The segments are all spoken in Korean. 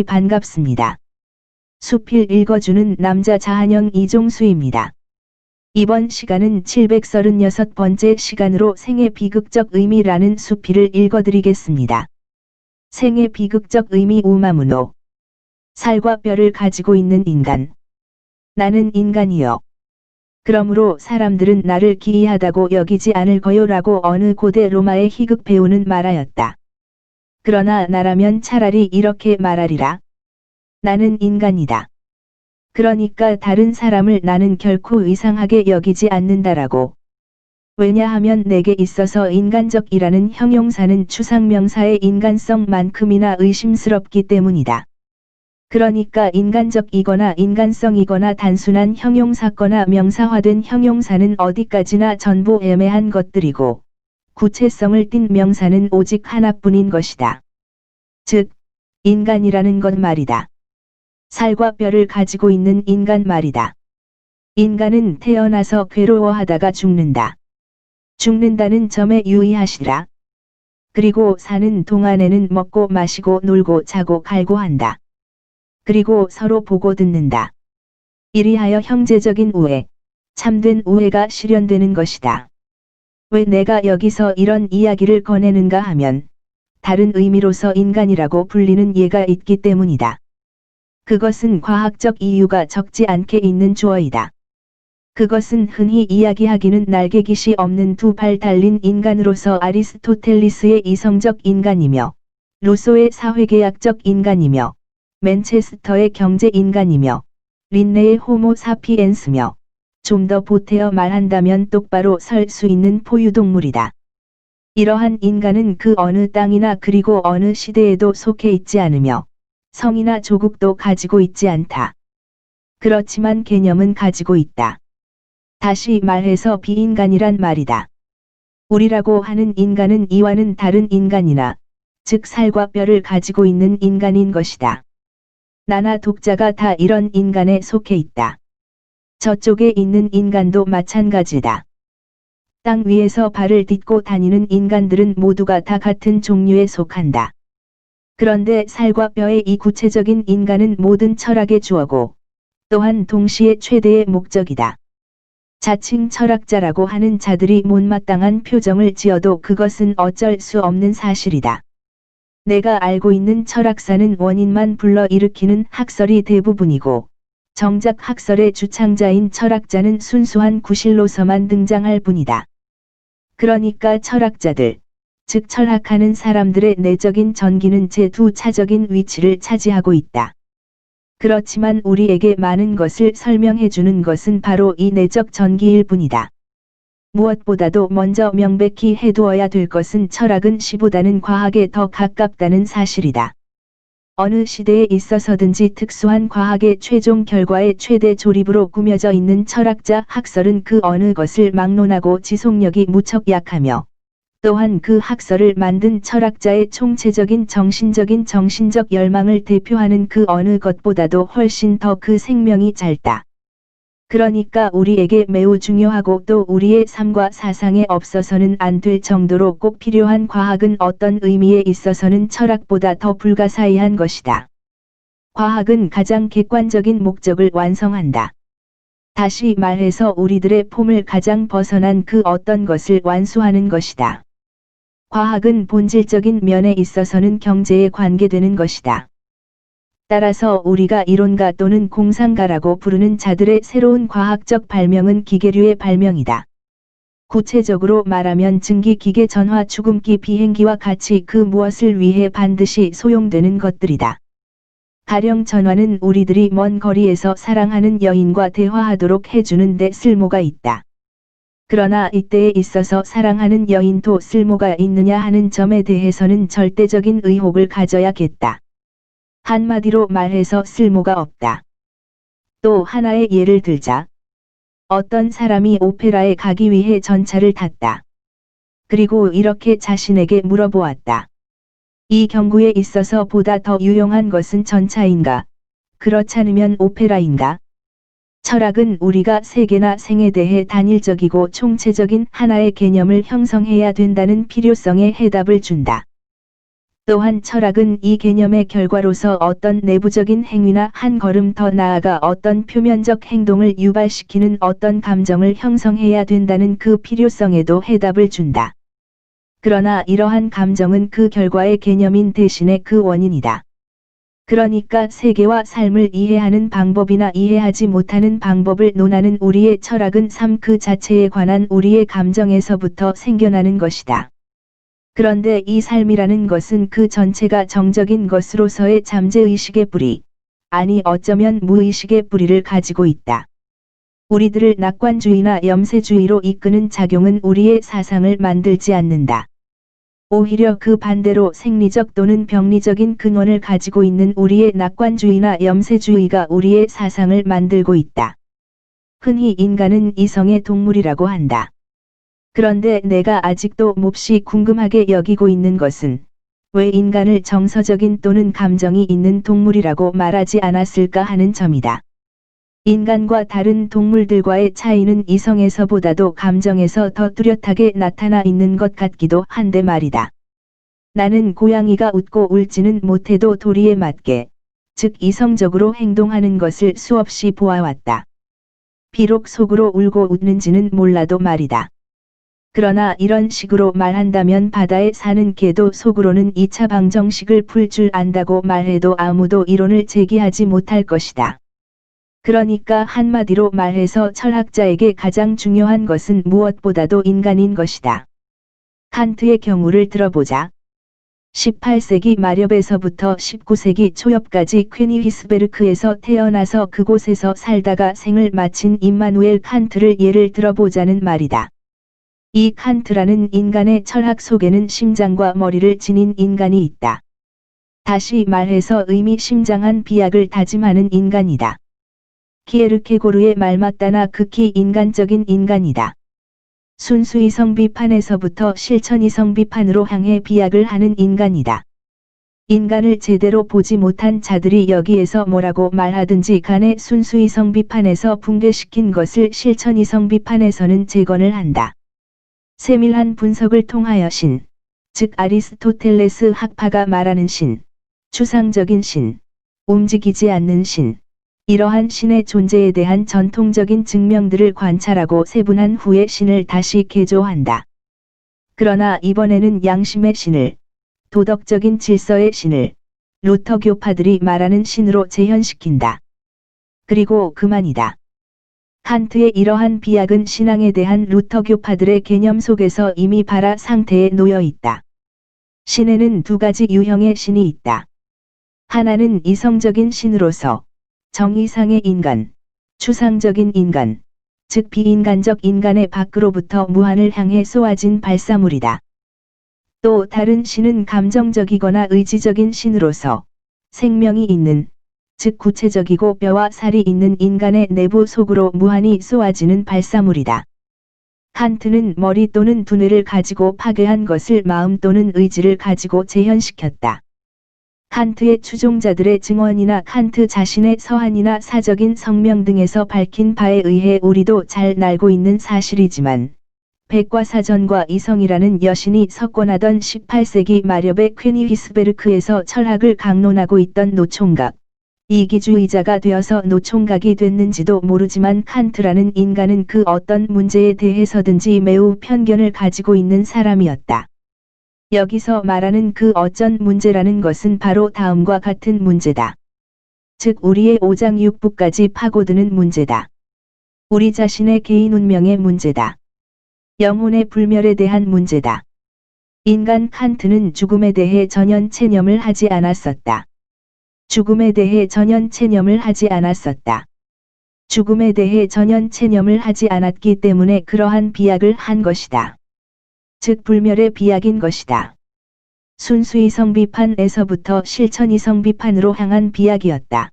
반갑습니다. 수필 읽어주는 남자 자한영 이종수입니다. 이번 시간은 736번째 시간으로 생의 비극적 의미라는 수필을 읽어드리겠습니다. 생의 비극적 의미 우마무노. 살과 뼈를 가지고 있는 인간. 나는 인간이요. 그러므로 사람들은 나를 기이하다고 여기지 않을 거요라고 어느 고대 로마의 희극 배우는 말하였다. 그러나 나라면 차라리 이렇게 말하리라. 나는 인간이다. 그러니까 다른 사람을 나는 결코 이상하게 여기지 않는다라고. 왜냐하면 내게 있어서 인간적이라는 형용사는 추상명사의 인간성만큼이나 의심스럽기 때문이다. 그러니까 인간적이거나 인간성이거나 단순한 형용사거나 명사화된 형용사는 어디까지나 전부 애매한 것들이고, 구체성을 띤 명사는 오직 하나뿐인 것이다. 즉, 인간이라는 것 말이다. 살과 뼈를 가지고 있는 인간 말이다. 인간은 태어나서 괴로워하다가 죽는다. 죽는다는 점에 유의하시라. 그리고 사는 동안에는 먹고 마시고 놀고 자고 갈고 한다. 그리고 서로 보고 듣는다. 이리하여 형제적인 우애, 참된 우애가 실현되는 것이다. 왜 내가 여기서 이런 이야기를 꺼내는가 하면, 다른 의미로서 인간이라고 불리는 예가 있기 때문이다. 그것은 과학적 이유가 적지 않게 있는 주어이다. 그것은 흔히 이야기하기는 날개깃이 없는 두 발 달린 인간으로서 아리스토텔리스의 이성적 인간이며, 루소의 사회계약적 인간이며, 맨체스터의 경제인간이며, 린네의 호모 사피엔스며, 좀 더 보태어 말한다면 똑바로 설 수 있는 포유동물이다. 이러한 인간은 그 어느 땅이나 그리고 어느 시대에도 속해 있지 않으며, 성이나 조국도 가지고 있지 않다. 그렇지만 개념은 가지고 있다. 다시 말해서 비인간이란 말이다. 우리라고 하는 인간은 이와는 다른 인간이나, 즉 살과 뼈를 가지고 있는 인간인 것이다. 나나 독자가 다 이런 인간에 속해 있다. 저쪽에 있는 인간도 마찬가지다. 땅 위에서 발을 딛고 다니는 인간들은 모두가 다 같은 종류에 속한다. 그런데 살과 뼈의 이 구체적인 인간은 모든 철학의 주어고, 또한 동시에 최대의 목적이다. 자칭 철학자라고 하는 자들이 못마땅한 표정을 지어도 그것은 어쩔 수 없는 사실이다. 내가 알고 있는 철학사는 원인만 불러일으키는 학설이 대부분이고, 정작 학설의 주창자인 철학자는 순수한 구실로서만 등장할 뿐이다. 그러니까 철학자들, 즉 철학하는 사람들의 내적인 전기는 제2차적인 위치를 차지하고 있다. 그렇지만 우리에게 많은 것을 설명해주는 것은 바로 이 내적 전기일 뿐이다. 무엇보다도 먼저 명백히 해두어야 될 것은 철학은 시보다는 과학에 더 가깝다는 사실이다. 어느 시대에 있어서든지 특수한 과학의 최종 결과의 최대 조립으로 꾸며져 있는 철학자 학설은 그 어느 것을 막론하고 지속력이 무척 약하며, 또한 그 학설을 만든 철학자의 총체적인 정신적 열망을 대표하는 그 어느 것보다도 훨씬 더 그 생명이 짧다. 그러니까 우리에게 매우 중요하고 또 우리의 삶과 사상에 없어서는 안 될 정도로 꼭 필요한 과학은 어떤 의미에 있어서는 철학보다 더 불가사의한 것이다. 과학은 가장 객관적인 목적을 완성한다. 다시 말해서 우리들의 폼을 가장 벗어난 그 어떤 것을 완수하는 것이다. 과학은 본질적인 면에 있어서는 경제에 관계되는 것이다. 따라서 우리가 이론가 또는 공상가라고 부르는 자들의 새로운 과학적 발명은 기계류의 발명이다. 구체적으로 말하면 증기, 기계, 전화, 추금기, 비행기와 같이 그 무엇을 위해 반드시 소용되는 것들이다. 가령 전화는 우리들이 먼 거리에서 사랑하는 여인과 대화하도록 해주는 데 쓸모가 있다. 그러나 이때에 있어서 사랑하는 여인도 쓸모가 있느냐 하는 점에 대해서는 절대적인 의혹을 가져야겠다. 한마디로 말해서 쓸모가 없다. 또 하나의 예를 들자. 어떤 사람이 오페라에 가기 위해 전차를 탔다. 그리고 이렇게 자신에게 물어보았다. 이 경구에 있어서 보다 더 유용한 것은 전차인가? 그렇잖으면 오페라인가? 철학은 우리가 세계나 생에 대해 단일적이고 총체적인 하나의 개념을 형성해야 된다는 필요성에 해답을 준다. 또한 철학은 이 개념의 결과로서 어떤 내부적인 행위나 한 걸음 더 나아가 어떤 표면적 행동을 유발시키는 어떤 감정을 형성해야 된다는 그 필요성에도 해답을 준다. 그러나 이러한 감정은 그 결과의 개념인 대신에 그 원인이다. 그러니까 세계와 삶을 이해하는 방법이나 이해하지 못하는 방법을 논하는 우리의 철학은 삶 그 자체에 관한 우리의 감정에서부터 생겨나는 것이다. 그런데 이 삶이라는 것은 그 전체가 정적인 것으로서의 잠재의식의 뿌리, 아니 어쩌면 무의식의 뿌리를 가지고 있다. 우리들을 낙관주의나 염세주의로 이끄는 작용은 우리의 사상을 만들지 않는다. 오히려 그 반대로 생리적 또는 병리적인 근원을 가지고 있는 우리의 낙관주의나 염세주의가 우리의 사상을 만들고 있다. 흔히 인간은 이성의 동물이라고 한다. 그런데 내가 아직도 몹시 궁금하게 여기고 있는 것은 왜 인간을 정서적인 또는 감정이 있는 동물이라고 말하지 않았을까 하는 점이다. 인간과 다른 동물들과의 차이는 이성에서보다도 감정에서 더 뚜렷하게 나타나 있는 것 같기도 한데 말이다. 나는 고양이가 웃고 울지는 못해도 도리에 맞게, 즉 이성적으로 행동하는 것을 수없이 보아왔다. 비록 속으로 울고 웃는지는 몰라도 말이다. 그러나 이런 식으로 말한다면 바다에 사는 개도 속으로는 2차 방정식을 풀 줄 안다고 말해도 아무도 이론을 제기하지 못할 것이다. 그러니까 한마디로 말해서 철학자에게 가장 중요한 것은 무엇보다도 인간인 것이다. 칸트의 경우를 들어보자. 18세기 말엽에서부터 19세기 초엽까지 퀘니히스베르크에서 태어나서 그곳에서 살다가 생을 마친 임마누엘 칸트를 예를 들어보자는 말이다. 이 칸트라는 인간의 철학 속에는 심장과 머리를 지닌 인간이 있다. 다시 말해서 의미심장한 비약을 다짐하는 인간이다. 키에르케고르의 말 맞다나 극히 인간적인 인간이다. 순수이성 비판에서부터 실천이성 비판으로 향해 비약을 하는 인간이다. 인간을 제대로 보지 못한 자들이 여기에서 뭐라고 말하든지 간에 순수이성 비판에서 붕괴시킨 것을 실천이성 비판에서는 재건을 한다. 세밀한 분석을 통하여 신, 즉 아리스토텔레스 학파가 말하는 신, 추상적인 신, 움직이지 않는 신, 이러한 신의 존재에 대한 전통적인 증명들을 관찰하고 세분한 후에 신을 다시 개조한다. 그러나 이번에는 양심의 신을, 도덕적인 질서의 신을, 루터교파들이 말하는 신으로 재현시킨다. 그리고 그만이다. 칸트의 이러한 비약은 신앙에 대한 루터교파들의 개념 속에서 이미 발화 상태에 놓여 있다. 신에는 두 가지 유형의 신이 있다. 하나는 이성적인 신으로서 정의상의 인간, 추상적인 인간, 즉 비인간적 인간의 밖으로부터 무한을 향해 쏘아진 발사물이다. 또 다른 신은 감정적이거나 의지적인 신으로서 생명이 있는, 즉 구체적이고 뼈와 살이 있는 인간의 내부 속으로 무한히 쏘아지는 발사물이다. 칸트는 머리 또는 두뇌를 가지고 파괴한 것을 마음 또는 의지를 가지고 재현시켰다. 칸트의 추종자들의 증언이나 칸트 자신의 서한이나 사적인 성명 등에서 밝힌 바에 의해 우리도 잘 알고 있는 사실이지만 백과사전과 이성이라는 여신이 석권하던 18세기 말엽의 퀘니히스베르크에서 철학을 강론하고 있던 노총각, 이기주의자가 되어서 노총각이 됐는지도 모르지만 칸트라는 인간은 그 어떤 문제에 대해서든지 매우 편견을 가지고 있는 사람이었다. 여기서 말하는 그 어쩐 문제라는 것은 바로 다음과 같은 문제다. 즉 우리의 오장육부까지 파고드는 문제다. 우리 자신의 개인 운명의 문제다. 영혼의 불멸에 대한 문제다. 인간 칸트는 죽음에 대해 전혀 체념을 하지 않았었다. 죽음에 대해 전혀 체념을 하지 않았었다. 죽음에 대해 전혀 체념을 하지 않았기 때문에 그러한 비약을 한 것이다. 즉 불멸의 비약인 것이다. 순수이성 비판에서부터 실천이성 비판으로 향한 비약이었다.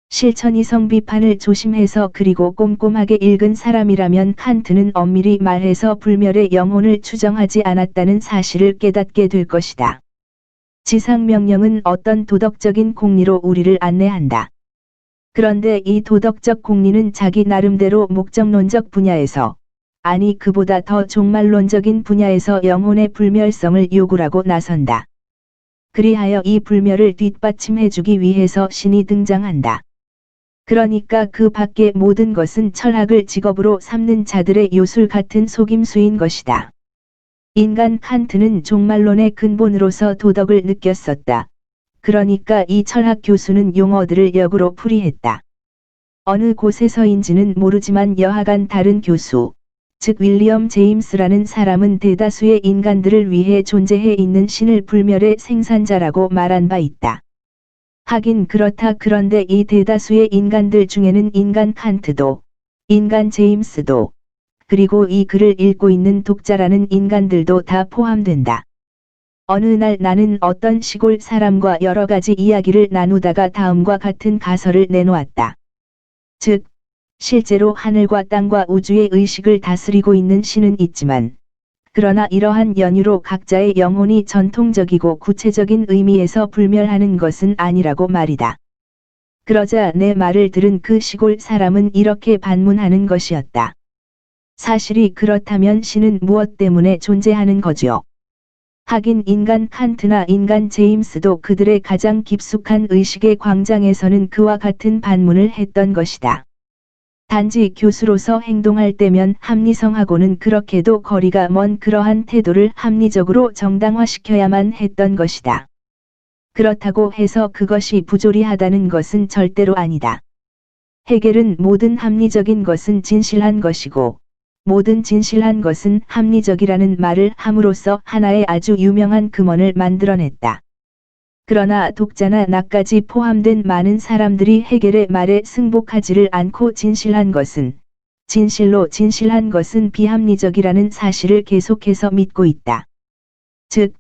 실천이성 비판을 조심해서 그리고 꼼꼼하게 읽은 사람이라면 칸트는 엄밀히 말해서 불멸의 영혼을 추정하지 않았다는 사실을 깨닫게 될 것이다. 지상명령은 어떤 도덕적인 공리로 우리를 안내한다. 그런데 이 도덕적 공리는 자기 나름대로 목적론적 분야에서, 아니 그보다 더 종말론적인 분야에서 영혼의 불멸성을 요구하고 나선다. 그리하여 이 불멸을 뒷받침해주기 위해서 신이 등장한다. 그러니까 그 밖의 모든 것은 철학을 직업으로 삼는 자들의 요술 같은 속임수인 것이다. 인간 칸트는 종말론의 근본으로서 도덕을 느꼈었다. 그러니까 이 철학 교수는 용어들을 역으로 풀이했다. 어느 곳에서인지는 모르지만 여하간 다른 교수, 즉 윌리엄 제임스라는 사람은 대다수의 인간들을 위해 존재해 있는 신을 불멸의 생산자라고 말한 바 있다. 하긴 그렇다. 그런데 이 대다수의 인간들 중에는 인간 칸트도, 인간 제임스도, 그리고 이 글을 읽고 있는 독자라는 인간들도 다 포함된다. 어느 날 나는 어떤 시골 사람과 여러 가지 이야기를 나누다가 다음과 같은 가설을 내놓았다. 즉, 실제로 하늘과 땅과 우주의 의식을 다스리고 있는 신은 있지만, 그러나 이러한 연유로 각자의 영혼이 전통적이고 구체적인 의미에서 불멸하는 것은 아니라고 말이다. 그러자 내 말을 들은 그 시골 사람은 이렇게 반문하는 것이었다. 사실이 그렇다면 신은 무엇 때문에 존재하는 거지요? 하긴 인간 칸트나 인간 제임스도 그들의 가장 깊숙한 의식의 광장에서는 그와 같은 반문을 했던 것이다. 단지 교수로서 행동할 때면 합리성하고는 그렇게도 거리가 먼 그러한 태도를 합리적으로 정당화시켜야만 했던 것이다. 그렇다고 해서 그것이 부조리하다는 것은 절대로 아니다. 헤겔은 모든 합리적인 것은 진실한 것이고, 모든 진실한 것은 합리적이라는 말을 함으로써 하나의 아주 유명한 금언을 만들어냈다. 그러나 독자나 나까지 포함된 많은 사람들이 헤겔의 말에 승복하지를 않고 진실한 것은, 진실로 진실한 것은 비합리적이라는 사실을 계속해서 믿고 있다. 즉,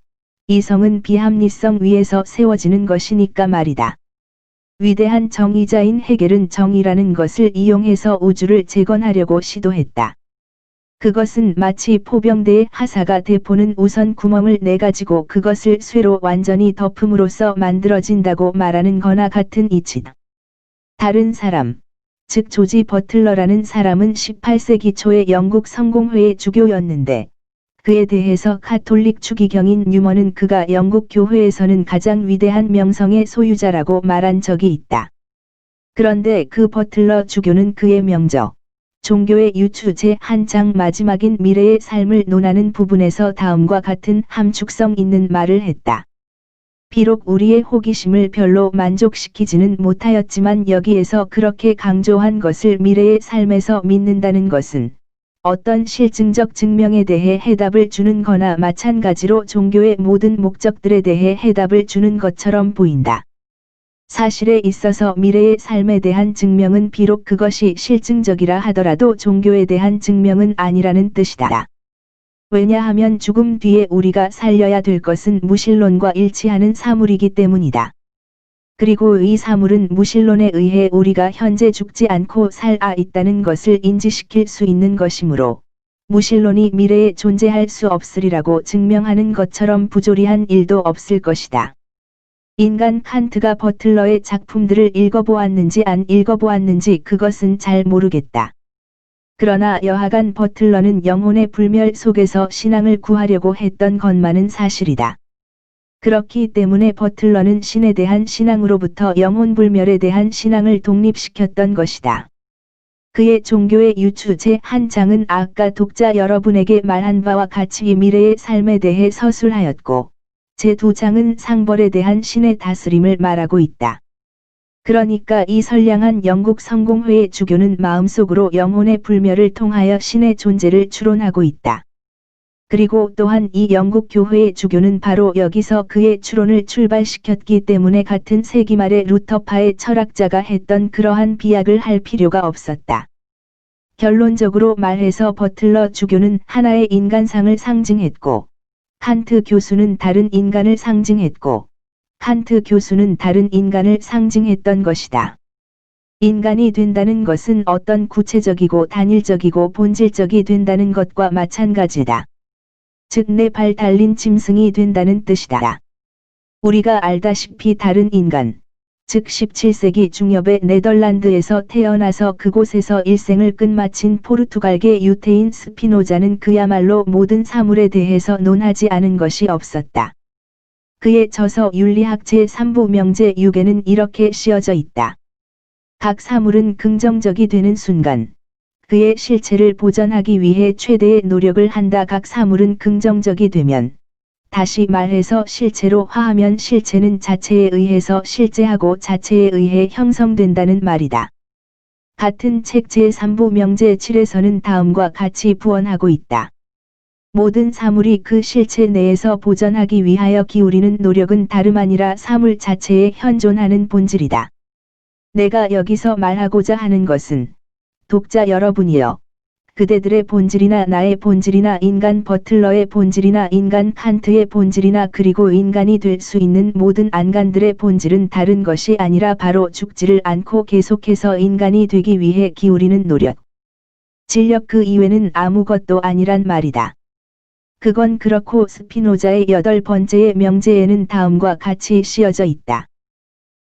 이성은 비합리성 위에서 세워지는 것이니까 말이다. 위대한 정의자인 헤겔은 정의라는 것을 이용해서 우주를 재건하려고 시도했다. 그것은 마치 포병대의 하사가 대포는 우선 구멍을 내가지고 그것을 쇠로 완전히 덮음으로써 만들어진다고 말하는 거나 같은 이치다. 다른 사람, 즉 조지 버틀러라는 사람은 18세기 초에 영국 성공회의 주교였는데, 그에 대해서 가톨릭 추기경인 뉴먼은 그가 영국 교회에서는 가장 위대한 명성의 소유자라고 말한 적이 있다. 그런데 그 버틀러 주교는 그의 명저, 종교의 유추 제1장 마지막인 미래의 삶을 논하는 부분에서 다음과 같은 함축성 있는 말을 했다. 비록 우리의 호기심을 별로 만족시키지는 못하였지만 여기에서 그렇게 강조한 것을 미래의 삶에서 믿는다는 것은 어떤 실증적 증명에 대해 해답을 주는 거나 마찬가지로 종교의 모든 목적들에 대해 해답을 주는 것처럼 보인다. 사실에 있어서 미래의 삶에 대한 증명은 비록 그것이 실증적이라 하더라도 종교에 대한 증명은 아니라는 뜻이다. 왜냐하면 죽음 뒤에 우리가 살려야 될 것은 무신론과 일치하는 사물이기 때문이다. 그리고 이 사물은 무신론에 의해 우리가 현재 죽지 않고 살아 있다는 것을 인지시킬 수 있는 것이므로, 무신론이 미래에 존재할 수 없으리라고 증명하는 것처럼 부조리한 일도 없을 것이다. 인간 칸트가 버틀러의 작품들을 읽어보았는지 안 읽어보았는지 그것은 잘 모르겠다. 그러나 여하간 버틀러는 영혼의 불멸 속에서 신앙을 구하려고 했던 것만은 사실이다. 그렇기 때문에 버틀러는 신에 대한 신앙으로부터 영혼 불멸에 대한 신앙을 독립시켰던 것이다. 그의 종교의 유추 제1장은 아까 독자 여러분에게 말한 바와 같이 미래의 삶에 대해 서술하였고, 제2장은 상벌에 대한 신의 다스림을 말하고 있다. 그러니까 이 선량한 영국 성공회의 주교는 마음속으로 영혼의 불멸을 통하여 신의 존재를 추론하고 있다. 그리고 또한 이 영국 교회의 주교는 바로 여기서 그의 추론을 출발시켰기 때문에 같은 세기 말의 루터파의 철학자가 했던 그러한 비약을 할 필요가 없었다. 결론적으로 말해서 버틀러 주교는 하나의 인간상을 상징했고, 칸트 교수는 다른 인간을 상징했고, 칸트 교수는 다른 인간을 상징했던 것이다. 인간이 된다는 것은 어떤 구체적이고 단일적이고 본질적이 된다는 것과 마찬가지다. 즉 내 발 달린 짐승이 된다는 뜻이다. 우리가 알다시피 다른 인간, 즉 17세기 중엽의 네덜란드에서 태어나서 그곳에서 일생을 끝마친 포르투갈계 유태인 스피노자는 그야말로 모든 사물에 대해서 논하지 않은 것이 없었다. 그의 저서 윤리학 제3부 명제 6에는 이렇게 씌어져 있다. 각 사물은 긍정적이 되는 순간 그의 실체를 보전하기 위해 최대의 노력을 한다. 각 사물은 긍정적이 되면, 다시 말해서 실체로 화하면 실체는 자체에 의해서 실제하고 자체에 의해 형성된다는 말이다. 같은 책 제3부 명제 7에서는 다음과 같이 부언하고 있다. 모든 사물이 그 실체 내에서 보전하기 위하여 기울이는 노력은 다름 아니라 사물 자체에 현존하는 본질이다. 내가 여기서 말하고자 하는 것은, 독자 여러분이여, 그대들의 본질이나 나의 본질이나 인간 버틀러의 본질이나 인간 칸트의 본질이나 그리고 인간이 될 수 있는 모든 안간들의 본질은 다른 것이 아니라 바로 죽지를 않고 계속해서 인간이 되기 위해 기울이는 노력. 진력 그 이외는 아무것도 아니란 말이다. 그건 그렇고 스피노자의 8번째의 명제에는 다음과 같이 씌어져 있다.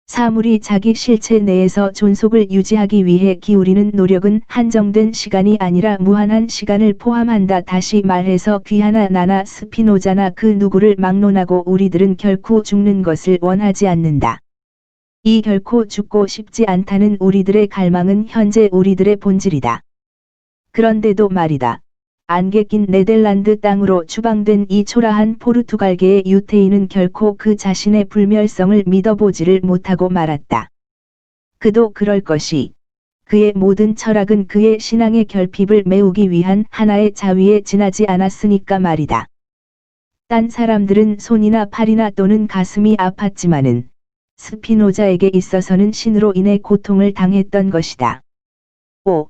사물이 자기 실체 내에서 존속을 유지하기 위해 기울이는 노력은 한정된 시간이 아니라 무한한 시간을 포함한다. 다시 말해서 귀하나 나나 스피노자나 그 누구를 막론하고 우리들은 결코 죽는 것을 원하지 않는다. 이 결코 죽고 싶지 않다는 우리들의 갈망은 현재 우리들의 본질이다. 그런데도 말이다. 안개 낀 네덜란드 땅으로 추방된 이 초라한 포르투갈계의 유태인은 결코 그 자신의 불멸성을 믿어보지를 못하고 말았다. 그도 그럴 것이, 그의 모든 철학은 그의 신앙의 결핍을 메우기 위한 하나의 자위에 지나지 않았으니까 말이다. 딴 사람들은 손이나 팔이나 또는 가슴이 아팠지만은 스피노자에게 있어서는 신으로 인해 고통을 당했던 것이다. 오,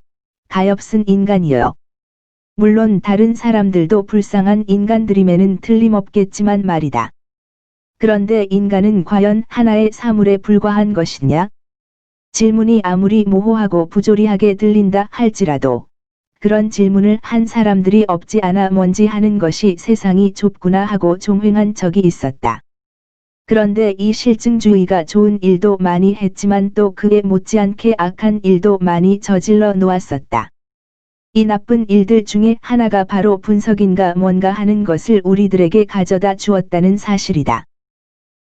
가엾은 인간이여. 물론 다른 사람들도 불쌍한 인간들임에는 틀림없겠지만 말이다. 그런데 인간은 과연 하나의 사물에 불과한 것이냐? 질문이 아무리 모호하고 부조리하게 들린다 할지라도 그런 질문을 한 사람들이 없지 않아 뭔지 하는 것이 세상이 좁구나 하고 종횡한 적이 있었다. 그런데 이 실증주의가 좋은 일도 많이 했지만 또 그에 못지않게 악한 일도 많이 저질러 놓았었다. 이 나쁜 일들 중에 하나가 바로 분석인가 뭔가 하는 것을 우리들에게 가져다 주었다는 사실이다.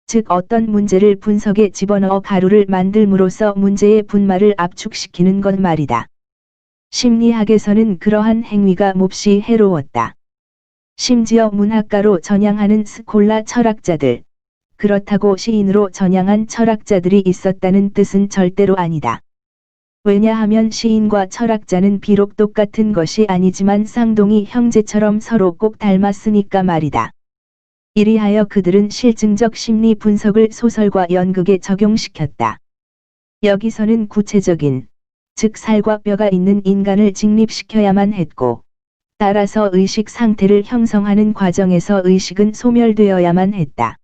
즉 어떤 문제를 분석에 집어넣어 가루를 만들므로써 문제의 분말을 압축시키는 것 말이다. 심리학에서는 그러한 행위가 몹시 해로웠다. 심지어 문학가로 전향하는 스콜라 철학자들, 그렇다고 시인으로 전향한 철학자들이 있었다는 뜻은 절대로 아니다. 왜냐하면 시인과 철학자는 비록 똑같은 것이 아니지만 쌍둥이 형제처럼 서로 꼭 닮았으니까 말이다. 이리하여 그들은 실증적 심리 분석을 소설과 연극에 적용시켰다. 여기서는 구체적인, 즉 살과 뼈가 있는 인간을 직립시켜야만 했고, 따라서 의식 상태를 형성하는 과정에서 의식은 소멸되어야만 했다.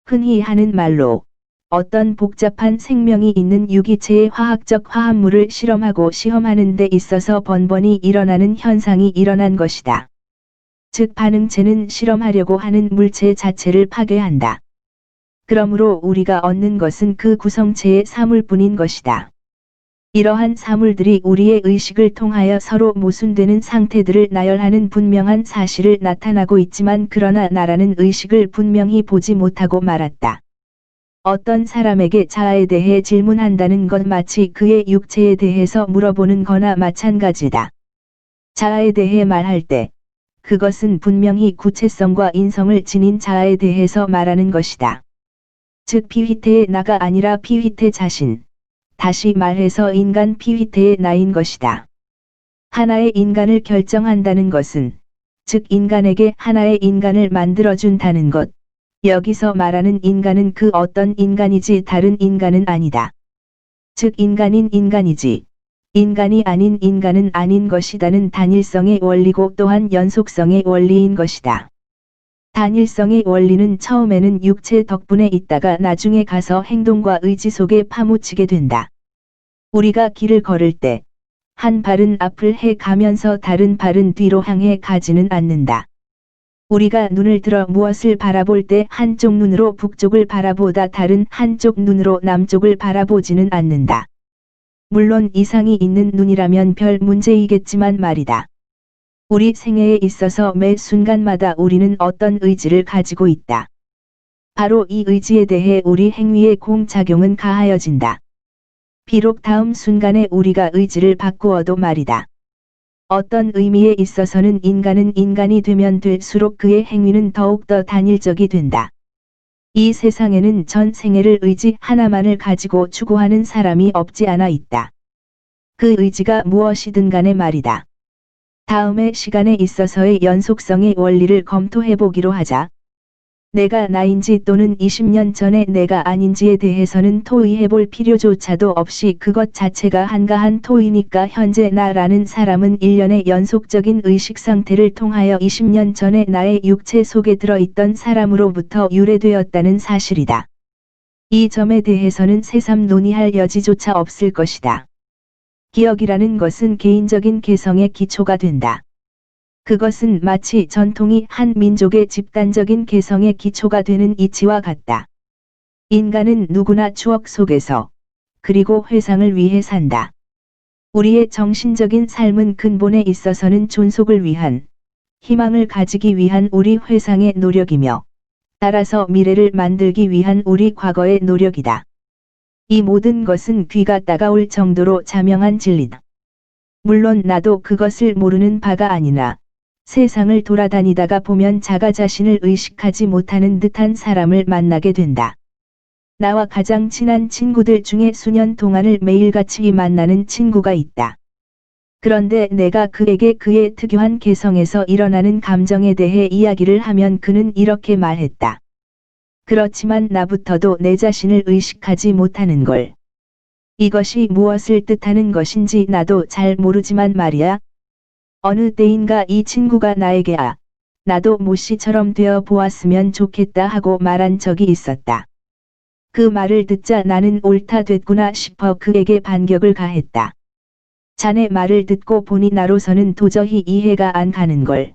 흔히 하는 말로, 어떤 복잡한 생명이 있는 유기체의 화학적 화합물을 실험하고 시험하는 데 있어서 번번이 일어나는 현상이 일어난 것이다. 즉 반응체는 실험하려고 하는 물체 자체를 파괴한다. 그러므로 우리가 얻는 것은 그 구성체의 사물뿐인 것이다. 이러한 사물들이 우리의 의식을 통하여 서로 모순되는 상태들을 나열하는 분명한 사실을 나타나고 있지만 그러나 나라는 의식을 분명히 보지 못하고 말았다. 어떤 사람에게 자아에 대해 질문한다는 것 마치 그의 육체에 대해서 물어보는 거나 마찬가지다. 자아에 대해 말할 때 그것은 분명히 구체성과 인성을 지닌 자아에 대해서 말하는 것이다. 즉 피휘태의 나가 아니라 피휘태 자신, 다시 말해서 인간 피휘태의 나인 것이다. 하나의 인간을 결정한다는 것은, 즉 인간에게 하나의 인간을 만들어준다는 것, 여기서 말하는 인간은 그 어떤 인간이지 다른 인간은 아니다. 즉 인간인 인간이지, 인간이 아닌 인간은 아닌 것이다는 단일성의 원리고 또한 연속성의 원리인 것이다. 단일성의 원리는 처음에는 육체 덕분에 있다가 나중에 가서 행동과 의지 속에 파묻히게 된다. 우리가 길을 걸을 때, 한 발은 앞을 해 가면서 다른 발은 뒤로 향해 가지는 않는다. 우리가 눈을 들어 무엇을 바라볼 때 한쪽 눈으로 북쪽을 바라보다 다른 한쪽 눈으로 남쪽을 바라보지는 않는다. 물론 이상이 있는 눈이라면 별 문제이겠지만 말이다. 우리 생애에 있어서 매 순간마다 우리는 어떤 의지를 가지고 있다. 바로 이 의지에 대해 우리 행위의 공작용은 가하여진다. 비록 다음 순간에 우리가 의지를 바꾸어도 말이다. 어떤 의미에 있어서는 인간은 인간이 되면 될수록 그의 행위는 더욱더 단일적이 된다. 이 세상에는 전 생애를 의지 하나만을 가지고 추구하는 사람이 없지 않아 있다. 그 의지가 무엇이든 간에 말이다. 다음의 시간에 있어서의 연속성의 원리를 검토해보기로 하자. 내가 나인지 또는 20년 전에 내가 아닌지에 대해서는 토의해볼 필요조차도 없이 그것 자체가 한가한 토의니까 현재 나라는 사람은 일련의 연속적인 의식 상태를 통하여 20년 전에 나의 육체 속에 들어있던 사람으로부터 유래되었다는 사실이다. 이 점에 대해서는 새삼 논의할 여지조차 없을 것이다. 기억이라는 것은 개인적인 개성의 기초가 된다. 그것은 마치 전통이 한 민족의 집단적인 개성의 기초가 되는 이치와 같다. 인간은 누구나 추억 속에서, 그리고 회상을 위해 산다. 우리의 정신적인 삶은 근본에 있어서는 존속을 위한, 희망을 가지기 위한 우리 회상의 노력이며, 따라서 미래를 만들기 위한 우리 과거의 노력이다. 이 모든 것은 귀가 따가울 정도로 자명한 진리다. 물론 나도 그것을 모르는 바가 아니나, 세상을 돌아다니다가 보면 자가 자신을 의식하지 못하는 듯한 사람을 만나게 된다. 나와 가장 친한 친구들 중에 수년 동안을 매일같이 만나는 친구가 있다. 그런데 내가 그에게 그의 특유한 개성에서 일어나는 감정에 대해 이야기를 하면 그는 이렇게 말했다. 그렇지만 나부터도 내 자신을 의식하지 못하는 걸. 이것이 무엇을 뜻하는 것인지 나도 잘 모르지만 말이야. 어느 때인가 이 친구가 나에게 나도 모씨처럼 되어 보았으면 좋겠다 하고 말한 적이 있었다. 그 말을 듣자 나는 옳다 됐구나 싶어 그에게 반격을 가했다. 자네 말을 듣고 보니 나로서는 도저히 이해가 안 가는 걸.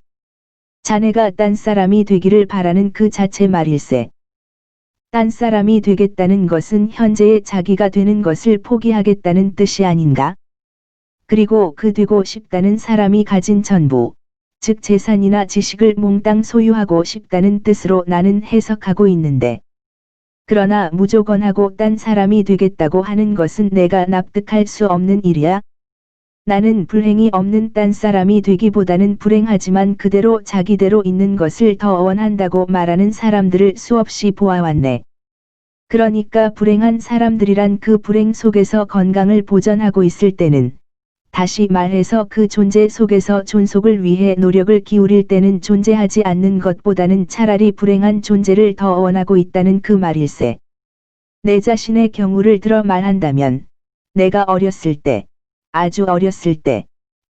자네가 딴 사람이 되기를 바라는 그 자체 말일세. 딴 사람이 되겠다는 것은 현재의 자기가 되는 것을 포기하겠다는 뜻이 아닌가? 그리고 그 되고 싶다는 사람이 가진 전부, 즉 재산이나 지식을 몽땅 소유하고 싶다는 뜻으로 나는 해석하고 있는데. 그러나 무조건하고 딴 사람이 되겠다고 하는 것은 내가 납득할 수 없는 일이야. 나는 불행이 없는 딴 사람이 되기보다는 불행하지만 그대로 자기대로 있는 것을 더 원한다고 말하는 사람들을 수없이 보아왔네. 그러니까 불행한 사람들이란 그 불행 속에서 건강을 보전하고 있을 때는, 다시 말해서 그 존재 속에서 존속을 위해 노력을 기울일 때는 존재하지 않는 것보다는 차라리 불행한 존재를 더 원하고 있다는 그 말일세. 내 자신의 경우를 들어 말한다면, 내가 어렸을 때, 아주 어렸을 때,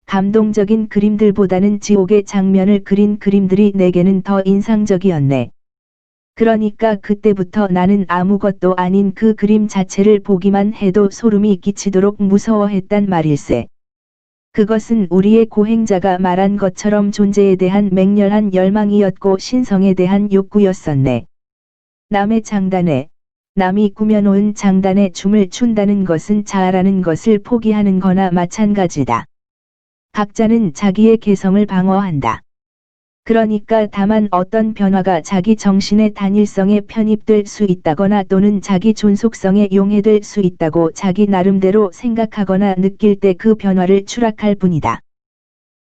감동적인 그림들보다는 지옥의 장면을 그린 그림들이 내게는 더 인상적이었네. 그러니까 그때부터 나는 아무것도 아닌 그 그림 자체를 보기만 해도 소름이 끼치도록 무서워했단 말일세. 그것은 우리의 고행자가 말한 것처럼 존재에 대한 맹렬한 열망이었고 신성에 대한 욕구였었네. 남의 장단에, 남이 꾸며놓은 장단에 춤을 춘다는 것은 자아라는 것을 포기하는 거나 마찬가지다. 각자는 자기의 개성을 방어한다. 그러니까 다만 어떤 변화가 자기 정신의 단일성에 편입될 수 있다거나 또는 자기 존속성에 용해될 수 있다고 자기 나름대로 생각하거나 느낄 때 그 변화를 추락할 뿐이다.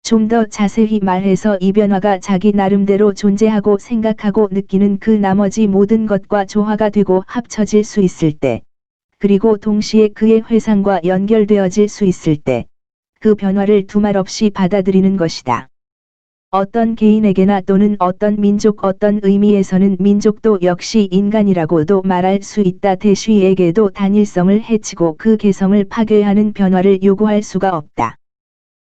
좀 더 자세히 말해서 이 변화가 자기 나름대로 존재하고 생각하고 느끼는 그 나머지 모든 것과 조화가 되고 합쳐질 수 있을 때, 그리고 동시에 그의 회상과 연결되어질 수 있을 때, 그 변화를 두말 없이 받아들이는 것이다. 어떤 개인에게나 또는 어떤 민족 어떤 의미에서는 민족도 역시 인간이라고도 말할 수 있다. 대쉬에게도 단일성을 해치고 그 개성을 파괴하는 변화를 요구할 수가 없다.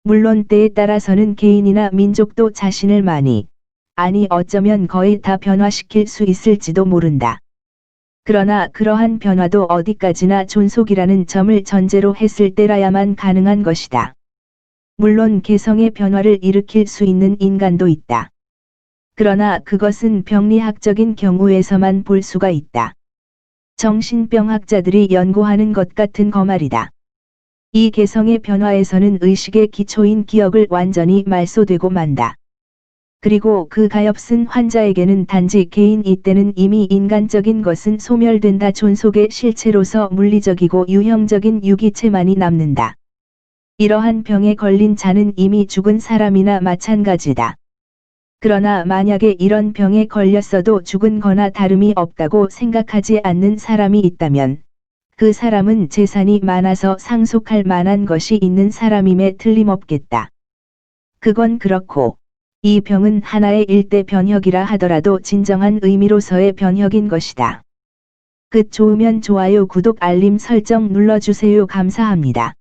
물론 때에 따라서는 개인이나 민족도 자신을 많이, 아니 어쩌면 거의 다 변화시킬 수 있을지도 모른다. 그러나 그러한 변화도 어디까지나 존속이라는 점을 전제로 했을 때라야만 가능한 것이다. 물론 개성의 변화를 일으킬 수 있는 인간도 있다. 그러나 그것은 병리학적인 경우에서만 볼 수가 있다. 정신병학자들이 연구하는 것 같은 거 말이다. 이 개성의 변화에서는 의식의 기초인 기억을 완전히 말소되고 만다. 그리고 그 가엾은 환자에게는 단지 개인 이때는 이미 인간적인 것은 소멸된다. 존속의 실체로서 물리적이고 유형적인 유기체만이 남는다. 이러한 병에 걸린 자는 이미 죽은 사람이나 마찬가지다. 그러나 만약에 이런 병에 걸렸어도 죽은 거나 다름이 없다고 생각하지 않는 사람이 있다면 그 사람은 재산이 많아서 상속할 만한 것이 있는 사람임에 틀림없겠다. 그건 그렇고 이 병은 하나의 일대 변혁이라 하더라도 진정한 의미로서의 변혁인 것이다. 좋으면 좋아요, 구독, 알림 설정 눌러주세요. 감사합니다.